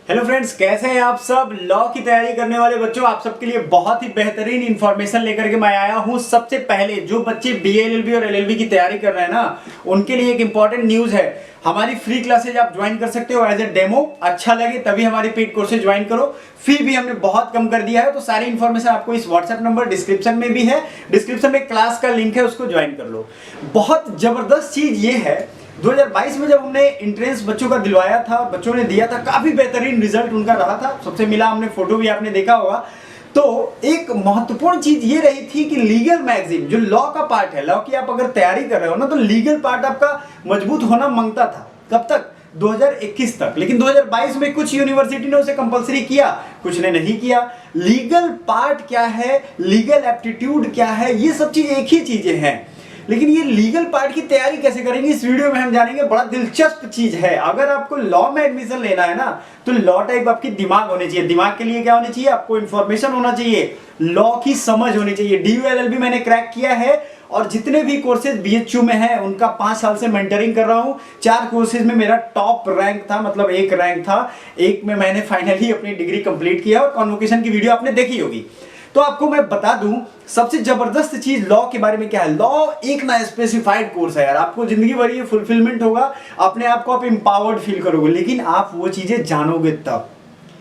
Hello friends, कैसे हैं आप सब। लॉ की तैयारी करने वाले बच्चों, आप सबके लिए बहुत ही बेहतरीन इंफॉर्मेशन लेकर के मैं आया हूं। सबसे पहले जो बच्चे बीएलएलबी और एलएलबी की तैयारी कर रहे हैं ना, उनके लिए एक इंपॉर्टेंट न्यूज है। हमारी फ्री क्लासेज आप ज्वाइन कर सकते हो एज ए डेमो। अच्छा लगे तभी हमारी पेड कोर्सेज ज्वाइन करो। फी भी हमने बहुत कम कर दिया है, तो सारी इंफॉर्मेशन आपको इस व्हाट्सएप नंबर डिस्क्रिप्शन में भी है। डिस्क्रिप्शन में क्लास का लिंक है, उसको ज्वाइन कर लो। बहुत जबरदस्त चीज ये है, 2022 में जब हमने एंट्रेंस बच्चों का दिलवाया था, बच्चों ने दिया था, काफी बेहतरीन रिजल्ट उनका रहा था। सबसे मिला हमने, फोटो भी आपने देखा होगा। तो एक महत्वपूर्ण चीज ये रही थी कि लीगल मैगजीन जो लॉ का पार्ट है, लॉ की आप अगर तैयारी कर रहे हो ना, तो लीगल पार्ट आपका मजबूत होना मांगता था। कब तक? 2021 तक। लेकिन 2022 में कुछ यूनिवर्सिटी ने उसे कंपलसरी किया, कुछ ने नहीं किया। लीगल पार्ट क्या है, लीगल एप्टीट्यूड क्या है, ये सब चीज एक ही चीजें हैं। लेकिन ये लीगल पार्ट की तैयारी कैसे करेंगे, इस वीडियो में हम जानेंगे। बड़ा दिलचस्प चीज है। अगर आपको लॉ में एडमिशन लेना है ना, तो लॉ टाइप आपकी दिमाग होनी चाहिए। दिमाग के लिए क्या होनी चाहिए? आपको इंफॉर्मेशन होना चाहिए, लॉ की समझ होनी चाहिए। DULLB मैंने क्रैक किया है, और जितने भी कोर्सेज BHU में है उनका 5 साल से मेंटरिंग कर रहा हूं। 4 कोर्सेज में मेरा टॉप रैंक था, मतलब एक रैंक था। एक में मैंने फाइनली अपनी डिग्री कंप्लीट किया, और कॉन्वोकेशन की वीडियो आपने देखी होगी। तो आपको मैं बता दूं, सबसे जबरदस्त चीज लॉ के बारे में क्या है। लॉ एक ना स्पेसिफाइड कोर्स है यार। आपको जिंदगी भर ये फुलफिलमेंट होगा, अपने आप को आप एम्पावर्ड फील करोगे, लेकिन आप वो चीजें जानोगे तब।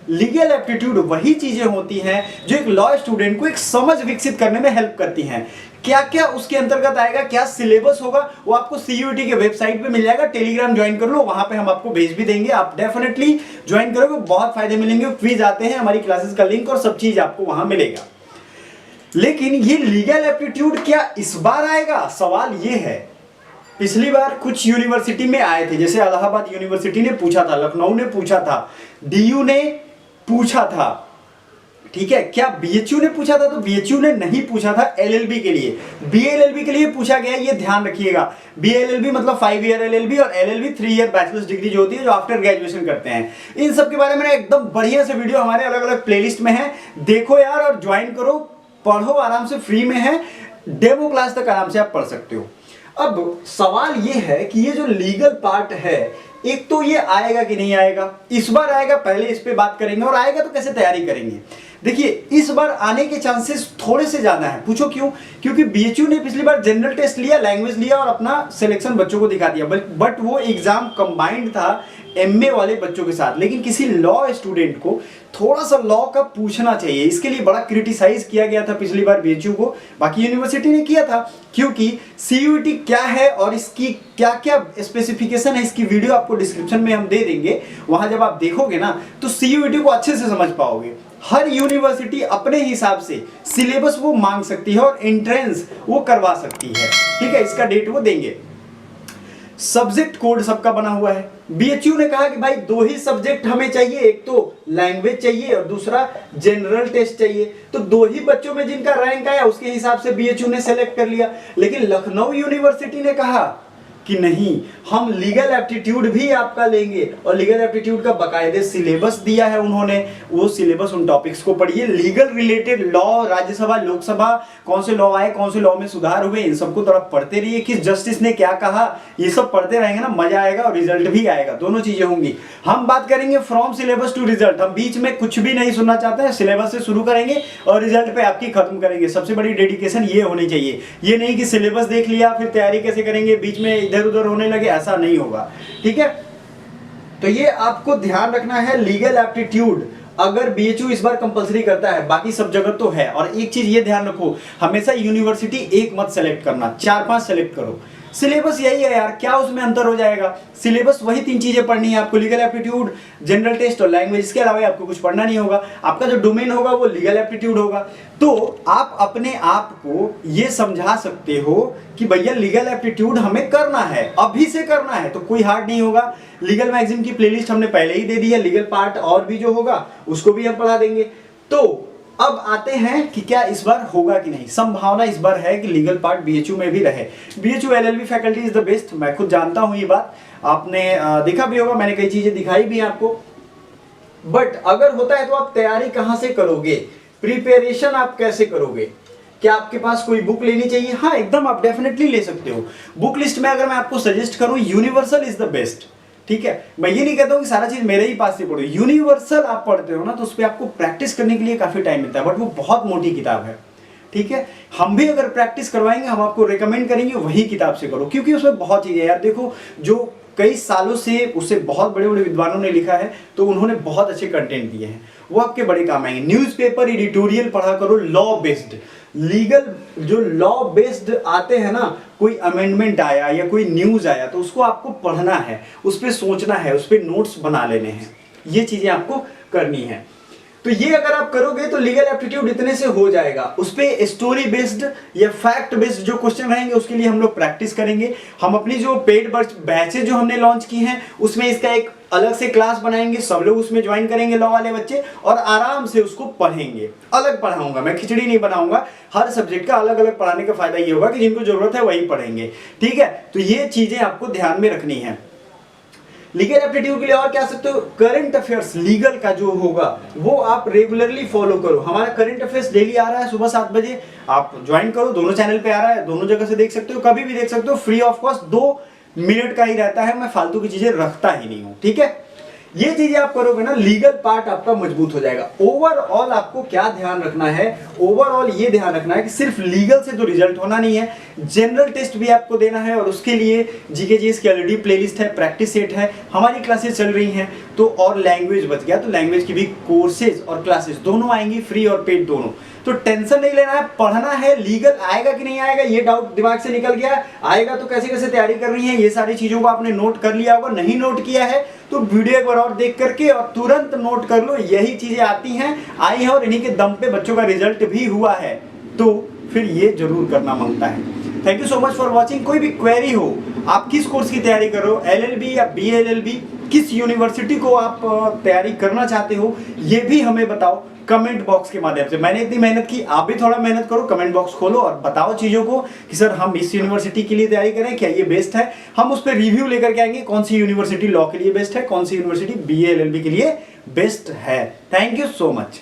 लीगल एप्टीट्यूड वही चीजें होती हैं जो एक लॉ स्टूडेंट को एक समझ विकसित करने में हेल्प करती हैं। क्या क्या उसके अंतर्गत आएगा, क्या सिलेबस होगा, वो आपको CUET के वेबसाइट पे मिल जाएगा। टेलीग्राम ज्वाइन कर लो, वहां पे हम आपको भेज भी देंगे। आप डेफिनेटली ज्वाइन करोगे, बहुत फायदे मिलेंगे। क्विज आते हैं, हमारी क्लासेस का लिंक और सब चीज आपको वहां मिलेगा। लेकिन ये लीगल एप्टीट्यूड क्या इस बार आएगा, सवाल ये है। पिछली बार कुछ यूनिवर्सिटी में आए थे, जैसे इलाहाबाद यूनिवर्सिटी ने पूछा था, लखनऊ ने पूछा था, DU ने पूछा था, ठीक है। क्या BHU ने पूछा था? तो BHU ने नहीं पूछा था। LLB के लिए, BLLB के लिए पूछा गया, ये ध्यान रखिएगा। BLLB मतलब 5 ईयर LLB, और LLB 3 ईयर बैचलर्स डिग्री जो होती है, जो आफ्टर ग्रेजुएशन करते हैं। इन सब के बारे में एकदम बढ़िया से वीडियो हमारे अलग अलग प्लेलिस्ट में है, देखो यार और ज्वाइन करो, पढ़ो आराम से, फ्री में है। डेमो क्लास तक आराम से आप पढ़ सकते हो। अब सवाल ये है कि ये जो लीगल पार्ट है, एक तो ये आएगा कि नहीं आएगा। इस बार आएगा, पहले इस पे बात करेंगे, और आएगा तो कैसे तैयारी करेंगे। देखिए, इस बार आने के चांसेस थोड़े से ज्यादा है। पूछो क्यों? क्योंकि BHU ने पिछली बार जनरल टेस्ट लिया, लैंग्वेज लिया, और अपना सिलेक्शन बच्चों को दिखा दिया। बट वो एग्जाम कंबाइंड था MA वाले बच्चों के साथ। लेकिन किसी लॉ स्टूडेंट को थोड़ा सा लॉ का पूछना चाहिए, इसके लिए बड़ा क्रिटिसाइज किया गया था पिछली बार BHU को। बाकी यूनिवर्सिटी ने किया था, क्योंकि CUET क्या है और इसकी क्या क्या स्पेसिफिकेशन है, इसकी वीडियो आपको डिस्क्रिप्शन में हम दे देंगे। वहां जब आप देखोगे ना, तो CUET को अच्छे से समझ पाओगे। हर यूनिवर्सिटी अपने हिसाब से सिलेबस वो मांग सकती है, और एंट्रेंस वो करवा सकती है, ठीक है। इसका डेट वो देंगे। सब्जेक्ट कोड सबका बना हुआ है। BHU ने कहा कि भाई 2 ही सब्जेक्ट हमें चाहिए, एक तो लैंग्वेज चाहिए और दूसरा जनरल टेस्ट चाहिए। तो 2 ही बच्चों में जिनका रैंक आया, उसके हिसाब से BHU ने सेलेक्ट कर लिया। लेकिन लखनऊ यूनिवर्सिटी ने कहा कि नहीं, हम लीगल एप्टीट्यूड भी आपका लेंगे, और लीगल एप्टीट्यूड का बाकायदे सिलेबस दिया है उन्होंने। वो सिलेबस, उन टॉपिक्स को पढ़िए। Legal related law, Rajya Sabha Lok Sabha कौन से लॉ आए, कौन से लॉ में सुधार हुए, इन सबको थोड़ा पढ़ते रहिए। किस जस्टिस ने क्या कहा, ये सब पढ़ते रहेंगे ना, मजा आएगा और रिजल्ट भी आएगा, दोनों चीजें होंगी। हम बात करेंगे फ्रॉम सिलेबस टू रिजल्ट। हम बीच में कुछ भी नहीं सुनना चाहते हैं, सिलेबस से शुरू करेंगे और रिजल्ट पे आपकी खत्म करेंगे। सबसे बड़ी डेडिकेशन ये होनी चाहिए। ये नहीं कि सिलेबस देख लिया फिर तैयारी कैसे करेंगे, बीच में इधर उधर होने लगे, ऐसा नहीं होगा, ठीक है। तो ये आपको ध्यान रखना है। लीगल एप्टीट्यूड अगर BHU इस बार कंपलसरी करता है, बाकी सब जगह तो है। और एक चीज ये ध्यान रखो, हमेशा यूनिवर्सिटी एक मत सेलेक्ट करना, 4-5 सेलेक्ट करो। सिलेबस यही है यार, क्या उसमें अंतर हो जाएगा। सिलेबस वही 3 चीजें पढ़नी है आपको, लीगल एप्टीट्यूड, जनरल टेस्ट और लैंग्वेज। इसके अलावा आपको कुछ पढ़ना नहीं होगा। आपका जो डोमेन होगा वो लीगल एप्टीट्यूड होगा। तो आप अपने आप को ये समझा सकते हो कि भैया लीगल एप्टीट्यूड हमें करना है, अभी से करना है, तो कोई हार्ड नहीं होगा। लीगल मैगजीन की प्लेलिस्ट हमने पहले ही दे दी है। लीगल पार्ट और भी जो होगा उसको भी हम पढ़ा देंगे। तो अब आते हैं कि क्या इस बार होगा कि नहीं। संभावना इस बार है कि लीगल पार्ट BHU में भी रहे। BHU LLB faculty is the best, मैं खुद जानता हूं ये बात, आपने देखा भी होगा, मैंने कई चीजें दिखाई भी हैं आपको। बट अगर होता है तो आप तैयारी कहां से करोगे, प्रिपरेशन आप कैसे करोगे। क्या आपके पास कोई बुक लेनी चाहिए? हाँ, एकदम आप डेफिनेटली ले सकते हो। बुक लिस्ट में अगर मैं आपको सजेस्ट करूं, यूनिवर्सल इज द बेस्ट। ठीक है, मैं ये नहीं कहता हूँ कि सारा चीज मेरे ही पास से पढ़ो, यूनिवर्सल आप पढ़ते हो ना तो उस पर आपको प्रैक्टिस करने के लिए काफी टाइम मिलता है, बट वो बहुत मोटी किताब है। ठीक है, हम भी अगर प्रैक्टिस करवाएंगे हम आपको रिकमेंड करेंगे वही किताब से करो, क्योंकि उसमें बहुत चीजें यार देखो, जो कई सालों से उसे बहुत बड़े बड़े विद्वानों ने लिखा है तो उन्होंने बहुत अच्छे कंटेंट दिए हैं, वो आपके बड़े काम आएंगे। न्यूज़पेपर एडिटोरियल पढ़ा करो, लॉ बेस्ड, लीगल जो लॉ बेस्ड आते हैं ना, कोई अमेंडमेंट आया या कोई न्यूज आया तो उसको आपको पढ़ना है, उस पर सोचना है, उस पर नोट्स बना लेने हैं, ये चीजें आपको करनी है। तो ये अगर आप करोगे तो लीगल एप्टीट्यूड इतने से हो जाएगा। उस पे स्टोरी बेस्ड या फैक्ट बेस्ड जो क्वेश्चन रहेंगे उसके लिए हम लोग प्रैक्टिस करेंगे। हम अपनी जो पेड बैचेज जो हमने लॉन्च की हैं उसमें इसका एक अलग से क्लास बनाएंगे, सब लोग उसमें ज्वाइन करेंगे लॉ वाले बच्चे, और आराम से उसको पढ़ेंगे। अलग पढ़ाऊंगा मैं, खिचड़ी नहीं बनाऊंगा, हर सब्जेक्ट का अलग अलग पढ़ाने का फायदा ये होगा कि जिनको जरूरत है वही पढ़ेंगे। ठीक है, तो ये चीजें आपको ध्यान में रखनी है। लीगल एप्टीट्यूड के लिए और क्या सकते हो, करंट अफेयर्स लीगल का जो होगा वो आप रेगुलरली फॉलो करो। हमारा करंट अफेयर्स डेली आ रहा है सुबह 7 बजे, आप ज्वाइन करो, दोनों चैनल पे आ रहा है, दोनों जगह से देख सकते हो, कभी भी देख सकते हो, फ्री ऑफ कॉस्ट, 2 मिनट का ही रहता है, मैं फालतू की चीजें रखता ही नहीं हूं। ठीक है, ये चीजें आप करोगे ना, लीगल पार्ट आपका मजबूत हो जाएगा। ओवरऑल आपको क्या ध्यान रखना है, ओवरऑल ये ध्यान रखना है कि सिर्फ लीगल से तो रिजल्ट होना नहीं है, जनरल टेस्ट भी आपको देना है, और उसके लिए जीके जीएस की ऑलरेडी प्लेलिस्ट है, प्रैक्टिस सेट है, हमारी क्लासेस चल रही हैं, तो और लैंग्वेज बच गया तो लैंग्वेज की भी कोर्सेज और क्लासेस दोनों आएंगी, फ्री और पेड दोनों। तो टेंशन नहीं लेना है, पढ़ना है। लीगल आएगा कि नहीं आएगा ये डाउट दिमाग से निकल गया, आएगा तो कैसे कैसे तैयारी करनी है, ये सारी चीजों को आपने नोट कर लिया होगा। नहीं नोट किया है तो वीडियो एक बार और देख करके और तुरंत नोट कर लो, यही चीजें आती हैं, आई हैं, और इन्हीं के दम पे बच्चों का रिजल्ट भी हुआ है, तो फिर ये जरूर करना मांगता है। Thank you so much for watching. कोई भी क्वेरी हो, आप किस कोर्स की तैयारी कर रहे हो, LLB या BLLB, किस यूनिवर्सिटी को आप तैयारी करना चाहते हो, ये भी हमें बताओ कमेंट बॉक्स के माध्यम से। मैंने इतनी मेहनत की, आप भी थोड़ा मेहनत करो, कमेंट बॉक्स खोलो और बताओ चीजों को कि सर हम इस यूनिवर्सिटी के लिए तैयारी करें, क्या ये बेस्ट है। हम उस पर रिव्यू लेकर के आएंगे, कौन सी यूनिवर्सिटी लॉ के लिए बेस्ट है, कौन सी यूनिवर्सिटी BLLB के लिए बेस्ट है। Thank you so much.